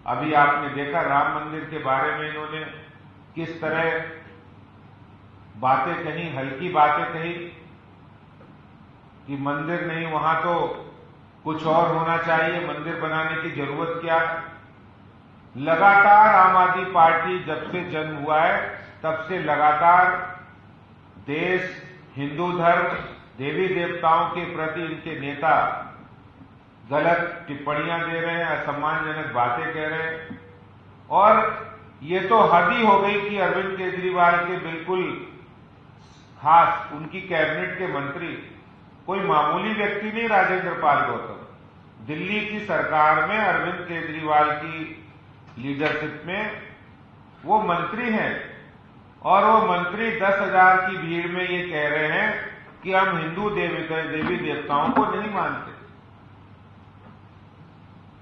अभी आपने देखा राम मंदिर के बारे में इन्होंने किस तरह बातें कही, हल्की बातें कही कि मंदिर नहीं, वहां तो कुछ और होना चाहिए, मंदिर बनाने की जरूरत क्या। लगातार आम आदमी पार्टी जब से जन्म हुआ है तब से लगातार देश, हिंदू धर्म, देवी देवताओं के प्रति इनके नेता गलत टिप्पणियां दे रहे हैं, असम्मानजनक बातें कह रहे हैं। और ये तो हद ही हो गई कि अरविंद केजरीवाल के बिल्कुल खास उनकी कैबिनेट के मंत्री कोई मामूली व्यक्ति नहीं, राजेंद्र पाल गौतम दिल्ली की सरकार में अरविंद केजरीवाल की लीडरशिप में वो मंत्री हैं और वो मंत्री 10,000 की भीड़ में ये कह रहे हैं कि हम हिंदू देवी देवताओं को नहीं मानते।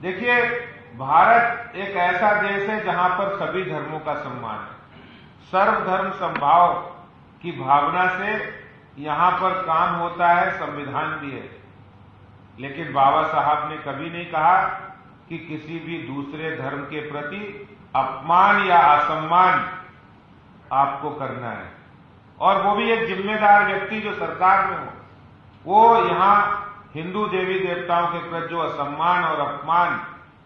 देखिए, भारत एक ऐसा देश है जहां पर सभी धर्मों का सम्मान है, सर्वधर्म समभाव की भावना से यहां पर काम होता है, संविधान भी है। लेकिन बाबा साहब ने कभी नहीं कहा कि किसी भी दूसरे धर्म के प्रति अपमान या असम्मान आपको करना है, और वो भी एक जिम्मेदार व्यक्ति जो सरकार में हो, वो यहां हिंदू देवी देवताओं के प्रति जो असम्मान और अपमान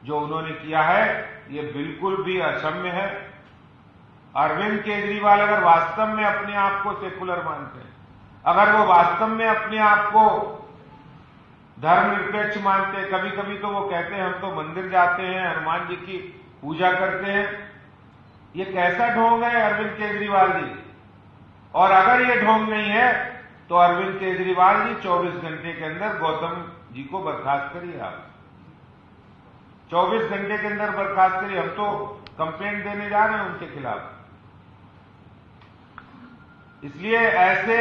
जो उन्होंने किया है, ये बिल्कुल भी अक्षम्य है। अरविंद केजरीवाल अगर वास्तव में अपने आप को सेकुलर मानते हैं, अगर वो वास्तव में अपने आप को धर्मनिरपेक्ष मानते हैं, कभी कभी तो वो कहते हैं हम तो मंदिर जाते हैं, हनुमान जी की पूजा करते हैं, ये कैसा ढोंग है अरविंद केजरीवाल जी। और अगर ये ढोंग नहीं है तो अरविंद केजरीवाल जी 24 घंटे के अंदर गौतम जी को बर्खास्त करिए, आप 24 घंटे के अंदर बर्खास्त करिए। हम तो कंप्लेंट देने जा रहे हैं उनके खिलाफ। इसलिए ऐसे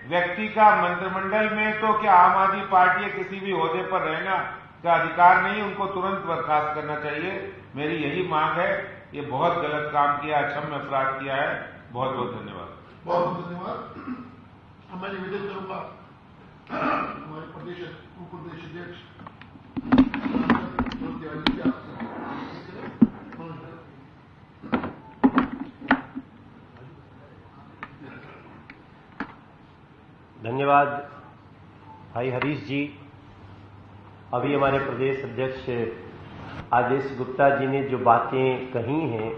व्यक्ति का मंत्रिमंडल में तो क्या आम आदमी पार्टी किसी भी ओहदे पर रहना का अधिकार नहीं, उनको तुरंत बर्खास्त करना चाहिए। मेरी यही मांग है। ये बहुत गलत काम किया, अक्षम्य अपराध किया है। बहुत बहुत धन्यवाद। बहुत बहुत धन्यवाद। मैं निवेदन करूंगा हमारे प्रदेश अध्यक्ष धन्यवाद भाई हरीश जी। अभी हमारे प्रदेश अध्यक्ष आदेश गुप्ता जी ने जो बातें कही हैं,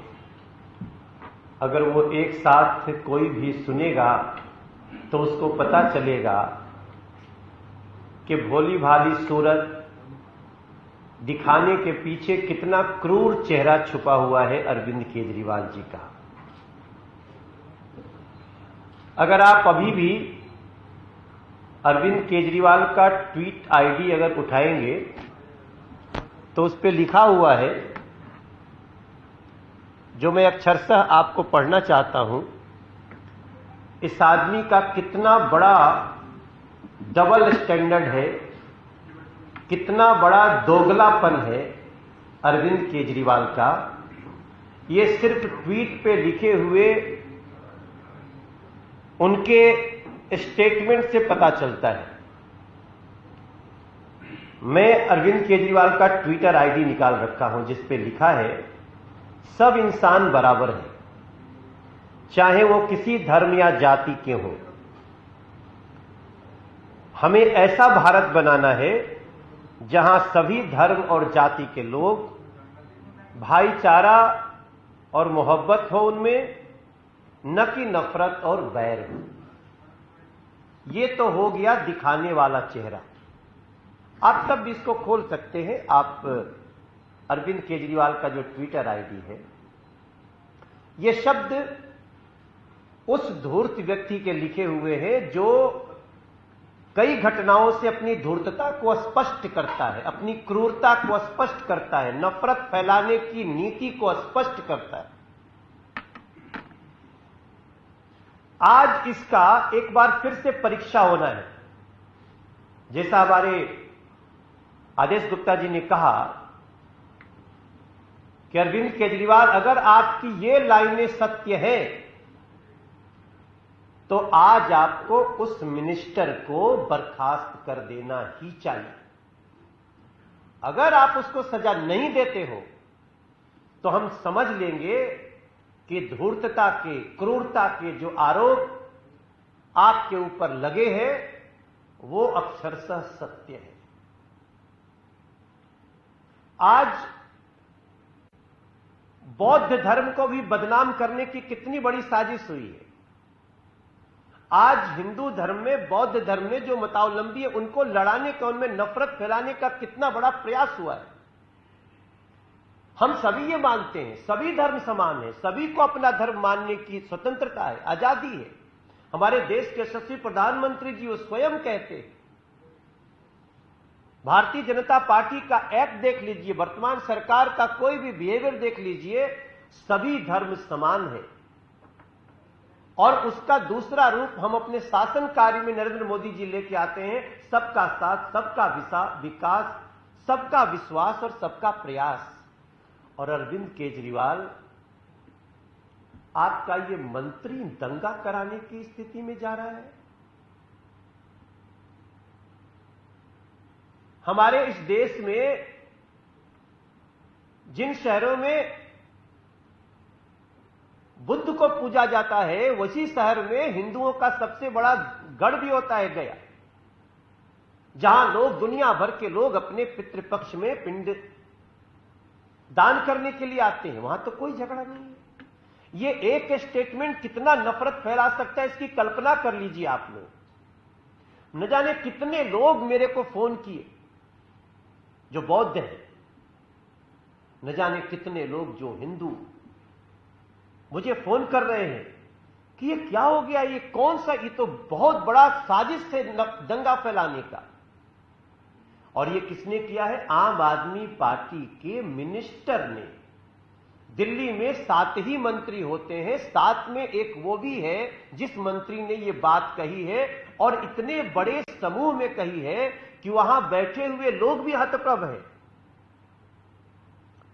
अगर वो एक साथ कोई भी सुनेगा तो उसको पता चलेगा कि भोली भाली सूरत दिखाने के पीछे कितना क्रूर चेहरा छुपा हुआ है अरविंद केजरीवाल जी का। अगर आप अभी भी अरविंद केजरीवाल का ट्वीट आईडी अगर उठाएंगे तो उस पर लिखा हुआ है, जो मैं अक्षरशः आपको पढ़ना चाहता हूं। इस आदमी का कितना बड़ा डबल स्टैंडर्ड है, कितना बड़ा दोगलापन है अरविंद केजरीवाल का। ये सिर्फ ट्वीट पे लिखे हुए उनके स्टेटमेंट से पता चलता है। मैं अरविंद केजरीवाल का ट्विटर आईडी निकाल रखा हूं जिस पे लिखा है, सब इंसान बराबर हैं, चाहे वो किसी धर्म या जाति के हों। हमें ऐसा भारत बनाना है जहां सभी धर्म और जाति के लोग भाईचारा और मोहब्बत हो उनमें, न कि नफरत और बैर हो। ये तो हो गया दिखाने वाला चेहरा। आप तब भी इसको खोल सकते हैं। आप अरविंद केजरीवाल का जो ट्विटर आईडी है, ये शब्द उस धूर्त व्यक्ति के लिखे हुए हैं जो कई घटनाओं से अपनी धूर्तता को स्पष्ट करता है, अपनी क्रूरता को स्पष्ट करता है, नफरत फैलाने की नीति को स्पष्ट करता है। आज इसका एक बार फिर से परीक्षा होना है। जैसा हमारे आदेश गुप्ता जी ने कहा कि अरविंद केजरीवाल, अगर आपकी ये लाइनें सत्य है तो आज आपको उस मिनिस्टर को बर्खास्त कर देना ही चाहिए। अगर आप उसको सजा नहीं देते हो तो हम समझ लेंगे कि धूर्तता के, क्रूरता के जो आरोप आपके ऊपर लगे हैं वो अक्षरशः सत्य है। आज बौद्ध धर्म को भी बदनाम करने की कितनी बड़ी साजिश हुई है। आज हिंदू धर्म में, बौद्ध धर्म में जो मतावलंबी है उनको लड़ाने का, उनमें नफरत फैलाने का कितना बड़ा प्रयास हुआ है। हम सभी ये मानते हैं सभी धर्म समान है, सभी को अपना धर्म मानने की स्वतंत्रता है, आजादी है। हमारे देश के यशस्वी प्रधानमंत्री जी वो स्वयं कहते हैं। भारतीय जनता पार्टी का एक्ट देख लीजिए, वर्तमान सरकार का कोई भी बिहेवियर देख लीजिए, सभी धर्म समान है। और उसका दूसरा रूप हम अपने शासन कार्य में नरेंद्र मोदी जी लेके आते हैं, सबका साथ, सबका विकास, सबका विश्वास और सबका प्रयास। और अरविंद केजरीवाल, आपका ये मंत्री दंगा कराने की स्थिति में जा रहा है। हमारे इस देश में जिन शहरों में बुद्ध को पूजा जाता है, उसी शहर में हिंदुओं का सबसे बड़ा गढ़ भी होता है गया, जहां लोग, दुनिया भर के लोग अपने पितृपक्ष में पिंड दान करने के लिए आते हैं। वहां तो कोई झगड़ा नहीं है। ये एक स्टेटमेंट कितना नफरत फैला सकता है, इसकी कल्पना कर लीजिए आप लोग। न जाने कितने लोग मेरे को फोन किए जो बौद्ध हैं, न जाने कितने लोग जो हिंदू मुझे फोन कर रहे हैं कि ये क्या हो गया, ये कौन सा, ये तो बहुत बड़ा साजिश है दंगा फैलाने का। और ये किसने किया है? आम आदमी पार्टी के मिनिस्टर ने। दिल्ली में 7 ही मंत्री होते हैं, 7 में एक वो भी है जिस मंत्री ने ये बात कही है, और इतने बड़े समूह में कही है कि वहां बैठे हुए लोग भी हतप्रभ हैं।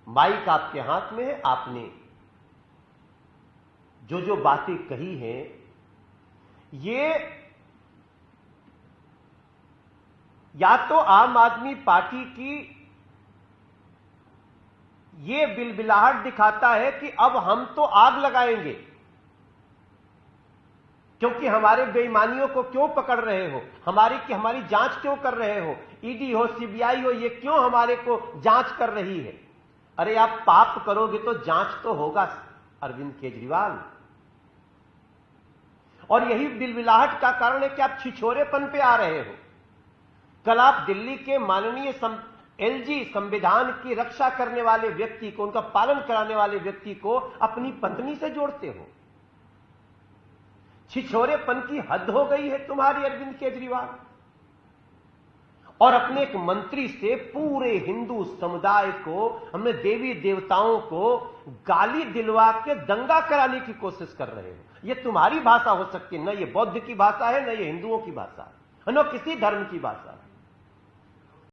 माइक आपके हाथ में है, आपने जो जो बातें कही हैं, ये या तो आम आदमी पार्टी की ये बिलबिलाहट दिखाता है कि अब हम तो आग लगाएंगे, क्योंकि हमारे बेईमानियों को क्यों पकड़ रहे हो, हमारी जांच क्यों कर रहे हो, ईडी हो, सीबीआई हो, ये क्यों हमारे को जांच कर रही है। अरे आप पाप करोगे तो जांच तो होगा अरविंद केजरीवाल। और यही बिलबिलाहट का कारण है कि आप छिछोरेपन पे आ रहे हो। कल आप दिल्ली के माननीय एलजी संविधान की रक्षा करने वाले व्यक्ति को, उनका पालन कराने वाले व्यक्ति को अपनी पत्नी से जोड़ते हो। छिछोरेपन की हद हो गई है तुम्हारी अरविंद केजरीवाल। और अपने एक मंत्री से पूरे हिंदू समुदाय को, हमने देवी देवताओं को गाली दिलवा के दंगा कराने की कोशिश कर रहे हो। यह तुम्हारी भाषा हो सकती है, न ये बौद्ध की भाषा है, न ये हिंदुओं की भाषा है, न किसी धर्म की भाषा है।